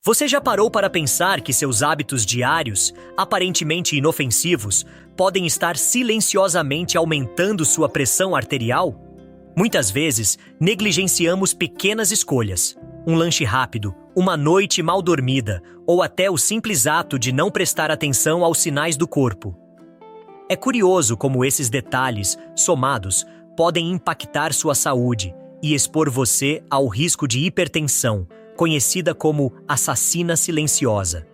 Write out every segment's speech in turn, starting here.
Você já parou para pensar que seus hábitos diários, aparentemente inofensivos, podem estar silenciosamente aumentando sua pressão arterial? Muitas vezes, negligenciamos pequenas escolhas. Um lanche rápido, uma noite mal dormida, ou até o simples ato de não prestar atenção aos sinais do corpo. É curioso como esses detalhes, somados, podem impactar sua saúde e expor você ao risco de hipertensão, conhecida como assassina silenciosa.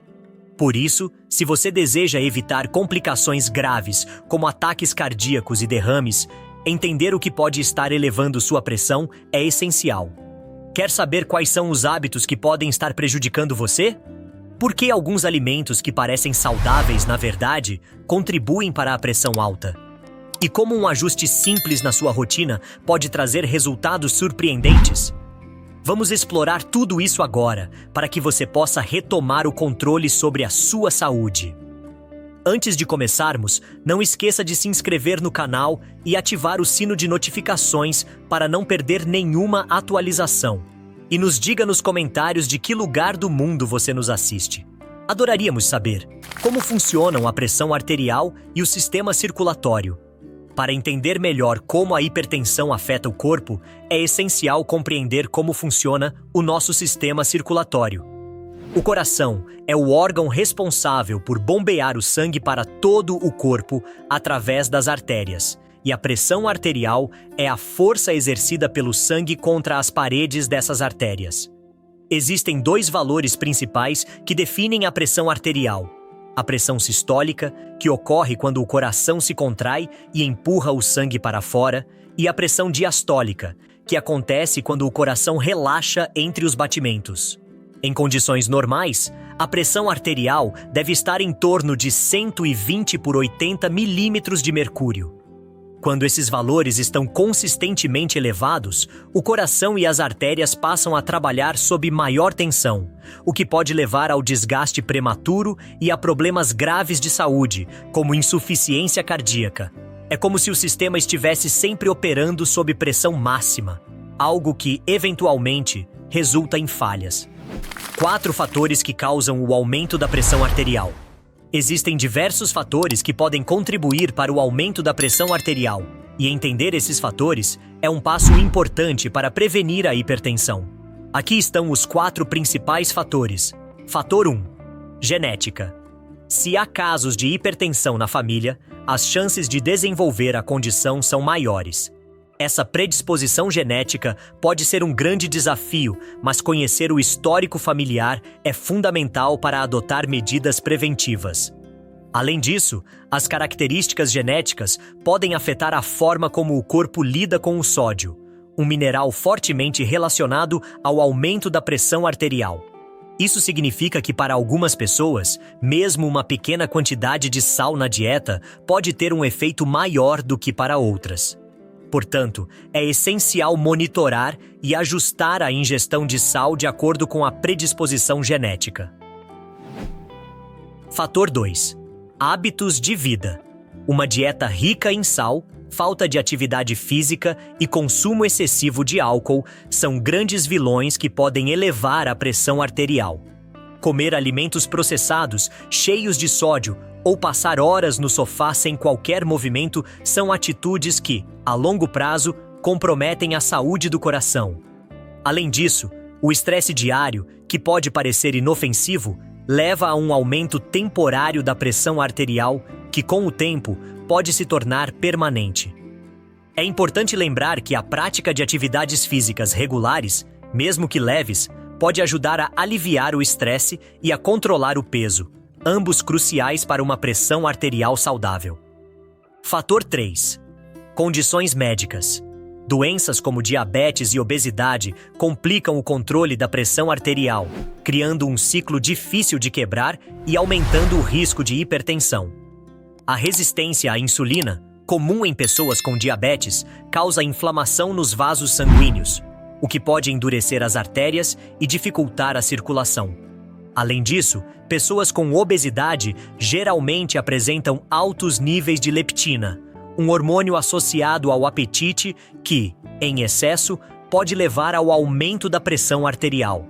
Por isso, se você deseja evitar complicações graves, como ataques cardíacos e derrames, entender o que pode estar elevando sua pressão é essencial. Quer saber quais são os hábitos que podem estar prejudicando você? Por que alguns alimentos que parecem saudáveis, na verdade, contribuem para a pressão alta? E como um ajuste simples na sua rotina pode trazer resultados surpreendentes? Vamos explorar tudo isso agora, para que você possa retomar o controle sobre a sua saúde. Antes de começarmos, não esqueça de se inscrever no canal e ativar o sino de notificações para não perder nenhuma atualização. E nos diga nos comentários de que lugar do mundo você nos assiste. Adoraríamos saber como funcionam a pressão arterial e o sistema circulatório. Para entender melhor como a hipertensão afeta o corpo, é essencial compreender como funciona o nosso sistema circulatório. O coração é o órgão responsável por bombear o sangue para todo o corpo através das artérias, e a pressão arterial é a força exercida pelo sangue contra as paredes dessas artérias. Existem dois valores principais que definem a pressão arterial: a pressão sistólica, que ocorre quando o coração se contrai e empurra o sangue para fora, e a pressão diastólica, que acontece quando o coração relaxa entre os batimentos. Em condições normais, a pressão arterial deve estar em torno de 120 por 80 milímetros de mercúrio. Quando esses valores estão consistentemente elevados, o coração e as artérias passam a trabalhar sob maior tensão, o que pode levar ao desgaste prematuro e a problemas graves de saúde, como insuficiência cardíaca. É como se o sistema estivesse sempre operando sob pressão máxima, algo que, eventualmente, resulta em falhas. 4 fatores que causam o aumento da pressão arterial. Existem diversos fatores que podem contribuir para o aumento da pressão arterial, e entender esses fatores é um passo importante para prevenir a hipertensão. Aqui estão os 4 principais fatores. Fator 1. Genética. Se há casos de hipertensão na família, as chances de desenvolver a condição são maiores. Essa predisposição genética pode ser um grande desafio, mas conhecer o histórico familiar é fundamental para adotar medidas preventivas. Além disso, as características genéticas podem afetar a forma como o corpo lida com o sódio, um mineral fortemente relacionado ao aumento da pressão arterial. Isso significa que para algumas pessoas, mesmo uma pequena quantidade de sal na dieta pode ter um efeito maior do que para outras. Portanto, é essencial monitorar e ajustar a ingestão de sal de acordo com a predisposição genética. Fator 2. Hábitos de vida. Uma dieta rica em sal, falta de atividade física e consumo excessivo de álcool são grandes vilões que podem elevar a pressão arterial. Comer alimentos processados, cheios de sódio, ou passar horas no sofá sem qualquer movimento são atitudes que, a longo prazo, comprometem a saúde do coração. Além disso, o estresse diário, que pode parecer inofensivo, leva a um aumento temporário da pressão arterial que, com o tempo, pode se tornar permanente. É importante lembrar que a prática de atividades físicas regulares, mesmo que leves, pode ajudar a aliviar o estresse e a controlar o peso, ambos cruciais para uma pressão arterial saudável. Fator 3. Condições médicas. Doenças como diabetes e obesidade complicam o controle da pressão arterial, criando um ciclo difícil de quebrar e aumentando o risco de hipertensão. A resistência à insulina, comum em pessoas com diabetes, causa inflamação nos vasos sanguíneos, o que pode endurecer as artérias e dificultar a circulação. Além disso, pessoas com obesidade geralmente apresentam altos níveis de leptina, um hormônio associado ao apetite que, em excesso, pode levar ao aumento da pressão arterial.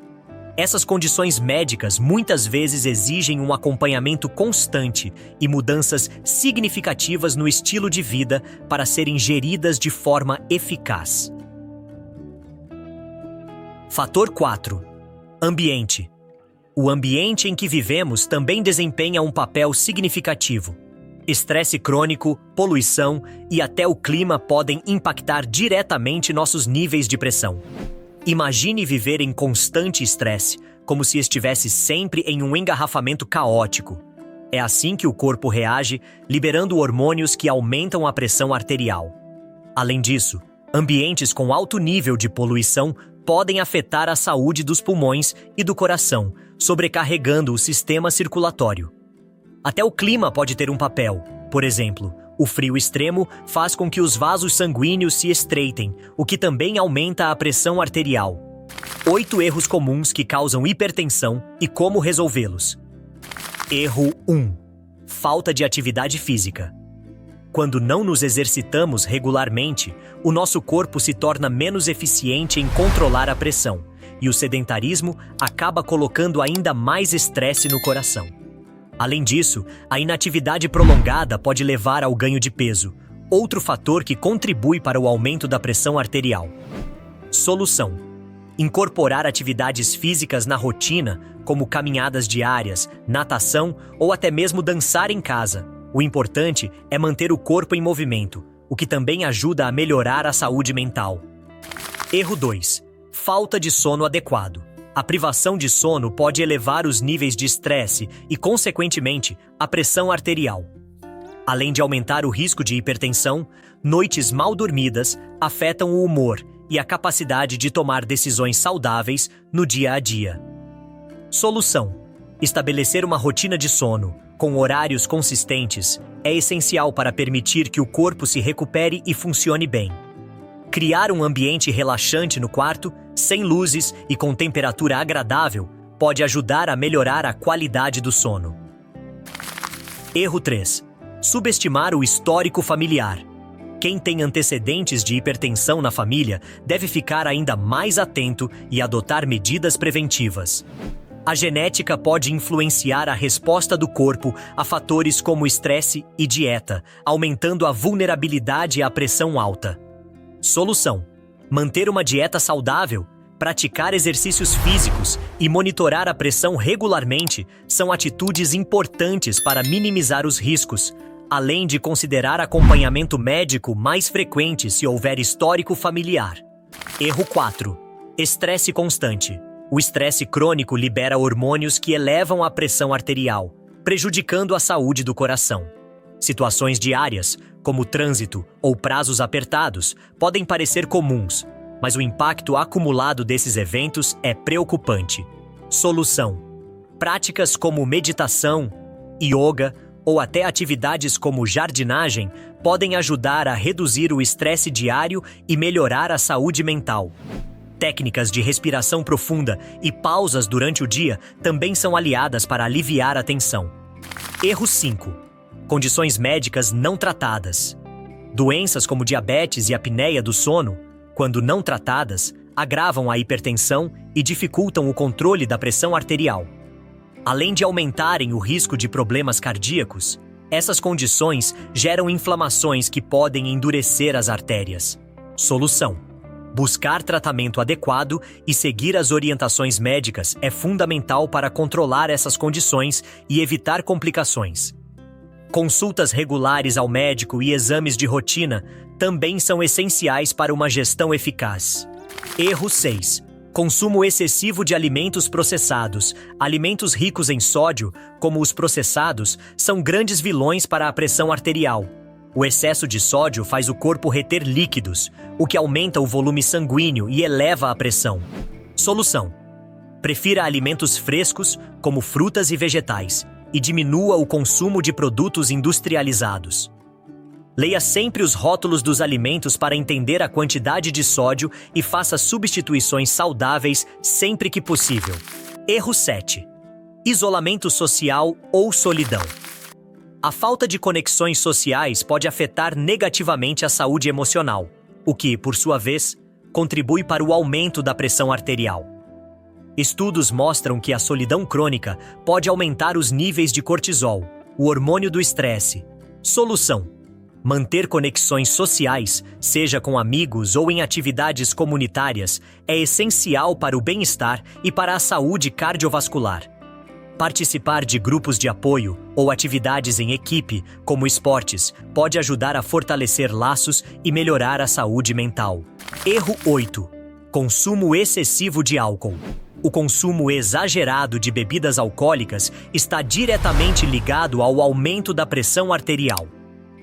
Essas condições médicas muitas vezes exigem um acompanhamento constante e mudanças significativas no estilo de vida para serem geridas de forma eficaz. Fator 4. Ambiente. O ambiente em que vivemos também desempenha um papel significativo. Estresse crônico, poluição e até o clima podem impactar diretamente nossos níveis de pressão. Imagine viver em constante estresse, como se estivesse sempre em um engarrafamento caótico. É assim que o corpo reage, liberando hormônios que aumentam a pressão arterial. Além disso, ambientes com alto nível de poluição podem afetar a saúde dos pulmões e do coração, sobrecarregando o sistema circulatório. Até o clima pode ter um papel. Por exemplo, o frio extremo faz com que os vasos sanguíneos se estreitem, o que também aumenta a pressão arterial. 8 erros comuns que causam hipertensão e como resolvê-los. Erro 1. Falta de atividade física. Quando não nos exercitamos regularmente, o nosso corpo se torna menos eficiente em controlar a pressão, e o sedentarismo acaba colocando ainda mais estresse no coração. Além disso, a inatividade prolongada pode levar ao ganho de peso, outro fator que contribui para o aumento da pressão arterial. Solução: incorporar atividades físicas na rotina, como caminhadas diárias, natação ou até mesmo dançar em casa. O importante é manter o corpo em movimento, o que também ajuda a melhorar a saúde mental. Erro 2. Falta de sono adequado. A privação de sono pode elevar os níveis de estresse e, consequentemente, a pressão arterial. Além de aumentar o risco de hipertensão, noites mal dormidas afetam o humor e a capacidade de tomar decisões saudáveis no dia a dia. Solução: estabelecer uma rotina de sono, com horários consistentes, é essencial para permitir que o corpo se recupere e funcione bem. Criar um ambiente relaxante no quarto, sem luzes e com temperatura agradável, pode ajudar a melhorar a qualidade do sono. Erro 3. Subestimar o histórico familiar. Quem tem antecedentes de hipertensão na família deve ficar ainda mais atento e adotar medidas preventivas. A genética pode influenciar a resposta do corpo a fatores como estresse e dieta, aumentando a vulnerabilidade à pressão alta. Solução: manter uma dieta saudável, praticar exercícios físicos e monitorar a pressão regularmente são atitudes importantes para minimizar os riscos, além de considerar acompanhamento médico mais frequente se houver histórico familiar. Erro 4. Estresse constante. O estresse crônico libera hormônios que elevam a pressão arterial, prejudicando a saúde do coração. Situações diárias, como trânsito ou prazos apertados, podem parecer comuns, mas o impacto acumulado desses eventos é preocupante. Solução: práticas como meditação, yoga ou até atividades como jardinagem podem ajudar a reduzir o estresse diário e melhorar a saúde mental. Técnicas de respiração profunda e pausas durante o dia também são aliadas para aliviar a tensão. Erro 5. Condições médicas não tratadas. Doenças como diabetes e apneia do sono, quando não tratadas, agravam a hipertensão e dificultam o controle da pressão arterial. Além de aumentarem o risco de problemas cardíacos, essas condições geram inflamações que podem endurecer as artérias. Solução: buscar tratamento adequado e seguir as orientações médicas é fundamental para controlar essas condições e evitar complicações. Consultas regulares ao médico e exames de rotina também são essenciais para uma gestão eficaz. Erro 6. Consumo excessivo de alimentos processados. Alimentos ricos em sódio, como os processados, são grandes vilões para a pressão arterial. O excesso de sódio faz o corpo reter líquidos, o que aumenta o volume sanguíneo e eleva a pressão. Solução: prefira alimentos frescos, como frutas e vegetais, e diminua o consumo de produtos industrializados. Leia sempre os rótulos dos alimentos para entender a quantidade de sódio e faça substituições saudáveis sempre que possível. Erro 7. Isolamento social ou solidão. A falta de conexões sociais pode afetar negativamente a saúde emocional, o que, por sua vez, contribui para o aumento da pressão arterial. Estudos mostram que a solidão crônica pode aumentar os níveis de cortisol, o hormônio do estresse. Solução: manter conexões sociais, seja com amigos ou em atividades comunitárias, é essencial para o bem-estar e para a saúde cardiovascular. Participar de grupos de apoio ou atividades em equipe, como esportes, pode ajudar a fortalecer laços e melhorar a saúde mental. Erro 8. Consumo excessivo de álcool. O consumo exagerado de bebidas alcoólicas está diretamente ligado ao aumento da pressão arterial.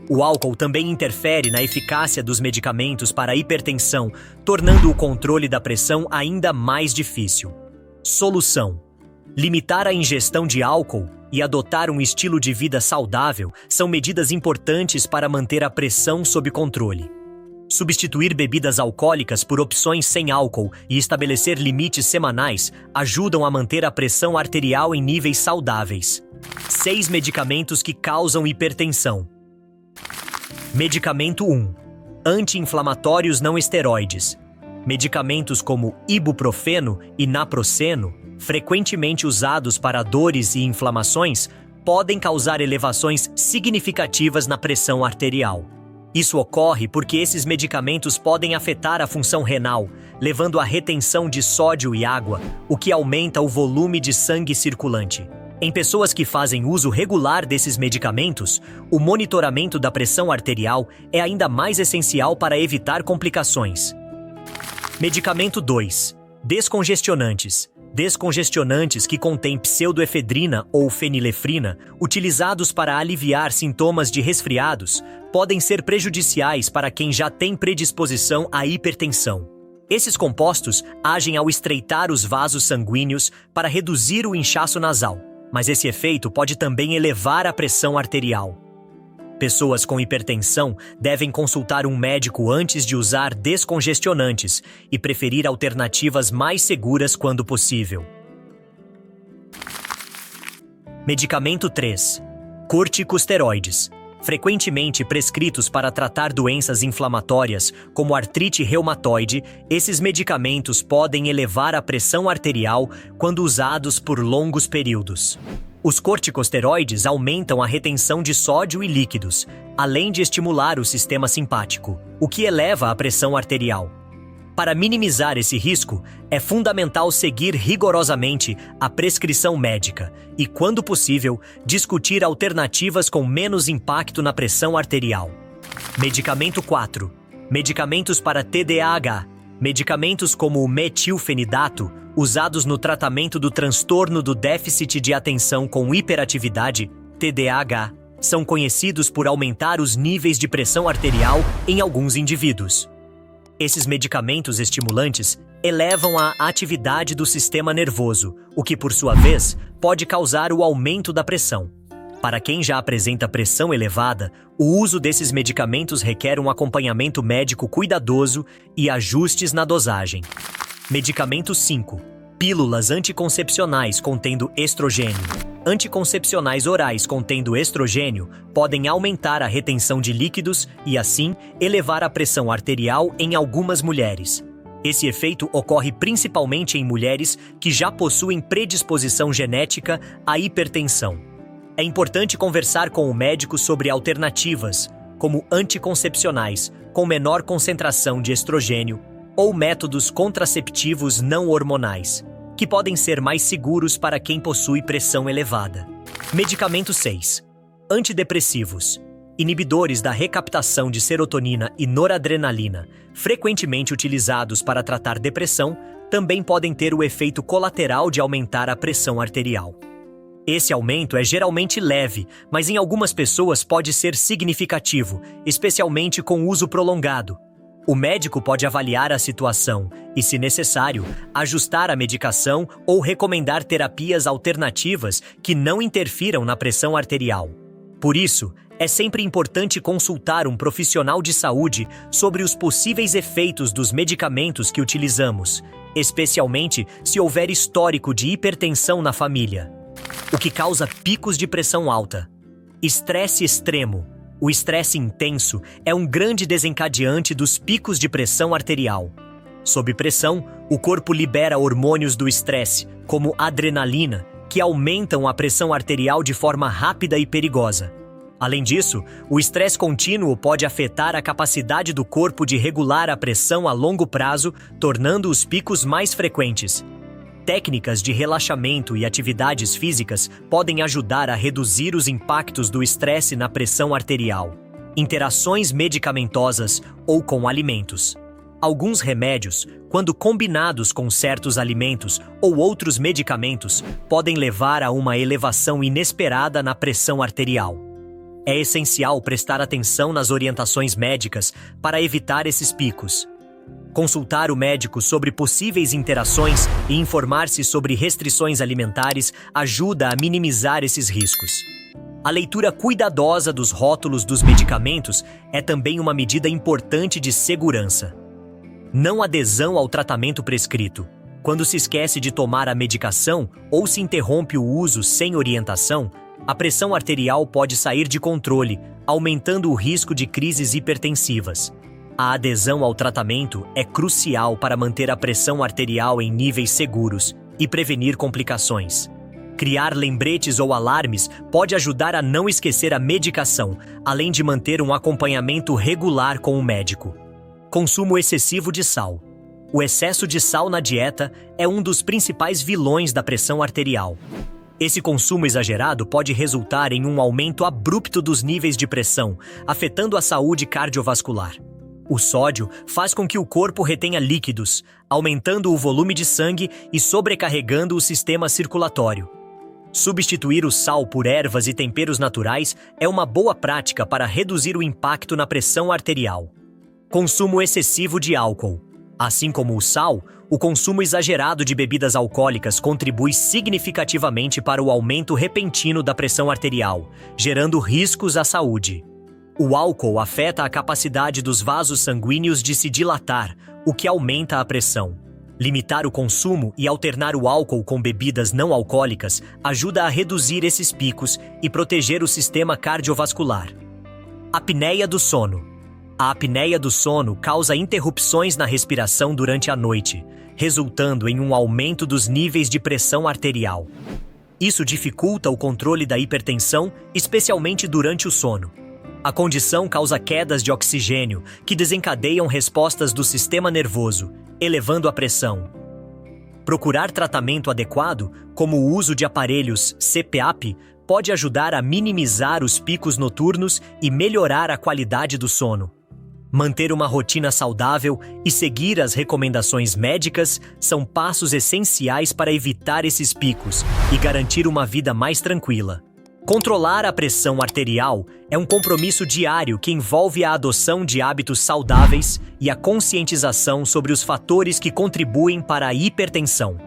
O álcool também interfere na eficácia dos medicamentos para a hipertensão, tornando o controle da pressão ainda mais difícil. Solução: limitar a ingestão de álcool e adotar um estilo de vida saudável são medidas importantes para manter a pressão sob controle. Substituir bebidas alcoólicas por opções sem álcool e estabelecer limites semanais ajudam a manter a pressão arterial em níveis saudáveis. 6 medicamentos que causam hipertensão. Medicamento 1. Anti-inflamatórios não esteroides. Medicamentos como ibuprofeno e naproxeno, frequentemente usados para dores e inflamações, podem causar elevações significativas na pressão arterial. Isso ocorre porque esses medicamentos podem afetar a função renal, levando à retenção de sódio e água, o que aumenta o volume de sangue circulante. Em pessoas que fazem uso regular desses medicamentos, o monitoramento da pressão arterial é ainda mais essencial para evitar complicações. Medicamento 2. Descongestionantes. Descongestionantes que contêm pseudoefedrina ou fenilefrina, utilizados para aliviar sintomas de resfriados, podem ser prejudiciais para quem já tem predisposição à hipertensão. Esses compostos agem ao estreitar os vasos sanguíneos para reduzir o inchaço nasal, mas esse efeito pode também elevar a pressão arterial. Pessoas com hipertensão devem consultar um médico antes de usar descongestionantes e preferir alternativas mais seguras quando possível. Medicamento 3. Corticosteroides. Frequentemente prescritos para tratar doenças inflamatórias, como artrite reumatoide, esses medicamentos podem elevar a pressão arterial quando usados por longos períodos. Os corticosteroides aumentam a retenção de sódio e líquidos, além de estimular o sistema simpático, o que eleva a pressão arterial. Para minimizar esse risco, é fundamental seguir rigorosamente a prescrição médica e, quando possível, discutir alternativas com menos impacto na pressão arterial. Medicamento 4. Medicamentos para TDAH. Medicamentos como o metilfenidato, usados no tratamento do transtorno do déficit de atenção com hiperatividade, TDAH, são conhecidos por aumentar os níveis de pressão arterial em alguns indivíduos. Esses medicamentos estimulantes elevam a atividade do sistema nervoso, o que, por sua vez, pode causar o aumento da pressão. Para quem já apresenta pressão elevada, o uso desses medicamentos requer um acompanhamento médico cuidadoso e ajustes na dosagem. Medicamento 5. Pílulas anticoncepcionais contendo estrogênio. Anticoncepcionais orais contendo estrogênio podem aumentar a retenção de líquidos e, assim, elevar a pressão arterial em algumas mulheres. Esse efeito ocorre principalmente em mulheres que já possuem predisposição genética à hipertensão. É importante conversar com o médico sobre alternativas, como anticoncepcionais com menor concentração de estrogênio ou métodos contraceptivos não hormonais, que podem ser mais seguros para quem possui pressão elevada. Medicamento 6. Antidepressivos. Inibidores da recaptação de serotonina e noradrenalina, frequentemente utilizados para tratar depressão, também podem ter o efeito colateral de aumentar a pressão arterial. Esse aumento é geralmente leve, mas em algumas pessoas pode ser significativo, especialmente com uso prolongado. O médico pode avaliar a situação e, se necessário, ajustar a medicação ou recomendar terapias alternativas que não interfiram na pressão arterial. Por isso, é sempre importante consultar um profissional de saúde sobre os possíveis efeitos dos medicamentos que utilizamos, especialmente se houver histórico de hipertensão na família. O que causa picos de pressão alta? Estresse extremo. O estresse intenso é um grande desencadeante dos picos de pressão arterial. Sob pressão, o corpo libera hormônios do estresse, como adrenalina, que aumentam a pressão arterial de forma rápida e perigosa. Além disso, o estresse contínuo pode afetar a capacidade do corpo de regular a pressão a longo prazo, tornando os picos mais frequentes. Técnicas de relaxamento e atividades físicas podem ajudar a reduzir os impactos do estresse na pressão arterial. Interações medicamentosas ou com alimentos. Alguns remédios, quando combinados com certos alimentos ou outros medicamentos, podem levar a uma elevação inesperada na pressão arterial. É essencial prestar atenção nas orientações médicas para evitar esses picos. Consultar o médico sobre possíveis interações e informar-se sobre restrições alimentares ajuda a minimizar esses riscos. A leitura cuidadosa dos rótulos dos medicamentos é também uma medida importante de segurança. Não adesão ao tratamento prescrito. Quando se esquece de tomar a medicação ou se interrompe o uso sem orientação, a pressão arterial pode sair de controle, aumentando o risco de crises hipertensivas. A adesão ao tratamento é crucial para manter a pressão arterial em níveis seguros e prevenir complicações. Criar lembretes ou alarmes pode ajudar a não esquecer a medicação, além de manter um acompanhamento regular com o médico. Consumo excessivo de sal. O excesso de sal na dieta é um dos principais vilões da pressão arterial. Esse consumo exagerado pode resultar em um aumento abrupto dos níveis de pressão, afetando a saúde cardiovascular. O sódio faz com que o corpo retenha líquidos, aumentando o volume de sangue e sobrecarregando o sistema circulatório. Substituir o sal por ervas e temperos naturais é uma boa prática para reduzir o impacto na pressão arterial. Consumo excessivo de álcool. Assim como o sal, o consumo exagerado de bebidas alcoólicas contribui significativamente para o aumento repentino da pressão arterial, gerando riscos à saúde. O álcool afeta a capacidade dos vasos sanguíneos de se dilatar, o que aumenta a pressão. Limitar o consumo e alternar o álcool com bebidas não alcoólicas ajuda a reduzir esses picos e proteger o sistema cardiovascular. Apneia do sono. A apneia do sono causa interrupções na respiração durante a noite, resultando em um aumento dos níveis de pressão arterial. Isso dificulta o controle da hipertensão, especialmente durante o sono. A condição causa quedas de oxigênio, que desencadeiam respostas do sistema nervoso, elevando a pressão. Procurar tratamento adequado, como o uso de aparelhos CPAP, pode ajudar a minimizar os picos noturnos e melhorar a qualidade do sono. Manter uma rotina saudável e seguir as recomendações médicas são passos essenciais para evitar esses picos e garantir uma vida mais tranquila. Controlar a pressão arterial é um compromisso diário que envolve a adoção de hábitos saudáveis e a conscientização sobre os fatores que contribuem para a hipertensão.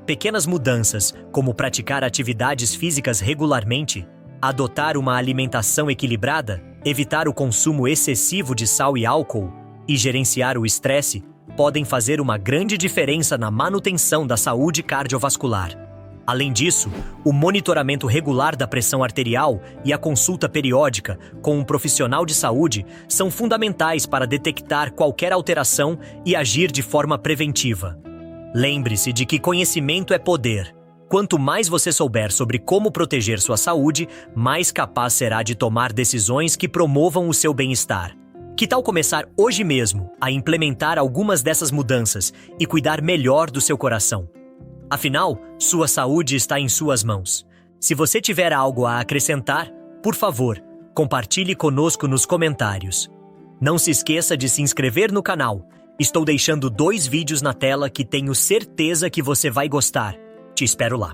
Pequenas mudanças, como praticar atividades físicas regularmente, adotar uma alimentação equilibrada, evitar o consumo excessivo de sal e álcool e gerenciar o estresse, podem fazer uma grande diferença na manutenção da saúde cardiovascular. Além disso, o monitoramento regular da pressão arterial e a consulta periódica com um profissional de saúde são fundamentais para detectar qualquer alteração e agir de forma preventiva. Lembre-se de que conhecimento é poder. Quanto mais você souber sobre como proteger sua saúde, mais capaz será de tomar decisões que promovam o seu bem-estar. Que tal começar hoje mesmo a implementar algumas dessas mudanças e cuidar melhor do seu coração? Afinal, sua saúde está em suas mãos. Se você tiver algo a acrescentar, por favor, compartilhe conosco nos comentários. Não se esqueça de se inscrever no canal. Estou deixando 2 vídeos na tela que tenho certeza que você vai gostar. Te espero lá.